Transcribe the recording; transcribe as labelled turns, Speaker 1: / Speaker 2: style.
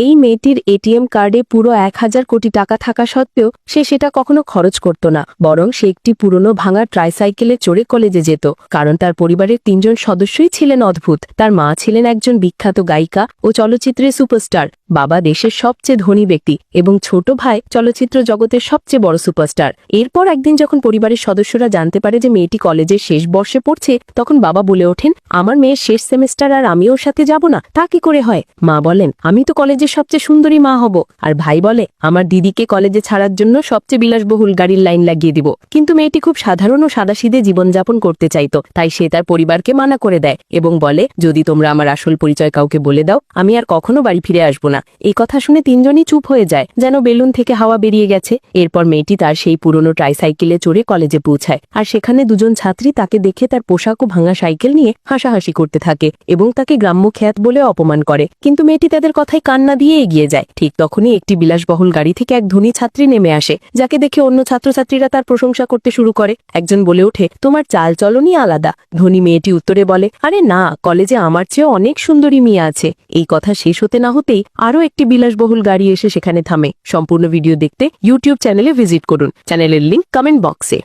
Speaker 1: এই মেয়েটির এটিএম কার্ডে পুরো 1000 কোটি টাকা থাকা সত্ত্বেও সে সেটা কখনো খরচ করত না, বরং সে একটি পুরনো ভাঙা ট্রাইসাইকেলে চড়ে কলেজে যেত। কারণ তার পরিবারের 3 জন সদস্যই ছিলেন অদ্ভুত। তার মা ছিলেন একজন বিখ্যাত গায়িকা ও চলচ্চিত্রের সুপারস্টার, বাবা দেশের সবচেয়ে ধনী ব্যক্তি এবং ছোট ভাই চলচ্চিত্র জগতের সবচেয়ে বড় সুপারস্টার। এরপর একদিন যখন পরিবারের সদস্যরা জানতে পারে যে মেয়েটি কলেজের শেষ বর্ষে পড়ছে, তখন বাবা বলে ওঠেন, আমার মেয়ের শেষ সেমেস্টার আর আমি ওর সাথে যাব না, তা কি করে হয়? মা বলেন, আমি তো কলেজের সবচেয়ে সুন্দরী মা হব। আর ভাই বলে, আমার দিদিকে কলেজে ছাড়ার জন্য সবচেয়ে বিলাসবহুল গাড়ির লাইন লাগিয়ে দিব। কিন্তু মেয়েটি খুব সাধারণ ও সাদাসিধে জীবনযাপন করতে চাইত, তাই সে তার পরিবারকে মানা করে দেয় এবং বলে, যদি তোমরা আমার আসল পরিচয় কাউকে বলে দাও, আমি আর কখনো বাড়ি ফিরে আসবো না। এই কথা শুনে 3 জনই চুপ হয়ে যায়, যেন বেলুন থেকে হাওয়া বেরিয়ে গেছে। এরপর মেয়েটি তার সেই পুরনো ট্রাইসাইকেলে চড়ে কলেজে পৌঁছায়, আর সেখানে 2 জন ছাত্রী তাকে দেখে তার পোশাক ও ভাঙা সাইকেল নিয়ে হাসাহাসি করতে থাকে এবং তাকে গ্রাম্য খ্যাত বলে অপমান করে। কিন্তু মেয়েটি তাদের কথায় কান্না দিয়ে এগিয়ে যায়। ঠিক তখনই একটি বিলাসবহুল গাড়ি থেকে এক ধনী ছাত্রী নেমে আসে, যাকে দেখে অন্য ছাত্রছাত্রীরা তার প্রশংসা করতে শুরু করে। একজন বলে ওঠে, তোমার চাল চলনই আলাদা। ধনী মেয়েটি উত্তরে বলে, আরে না, কলেজে আমার চেয়ে অনেক সুন্দরী মেয়ে আছে। এই কথা শেষ হতে না হতেই আরও একটি বিলাসবহুল গাড়ি এসে সেখানে থামে। সম্পূর্ণ ভিডিও দেখতে ইউটিউব চ্যানেলে ভিজিট করুন। চ্যানেলের লিংক কমেন্ট বক্সে।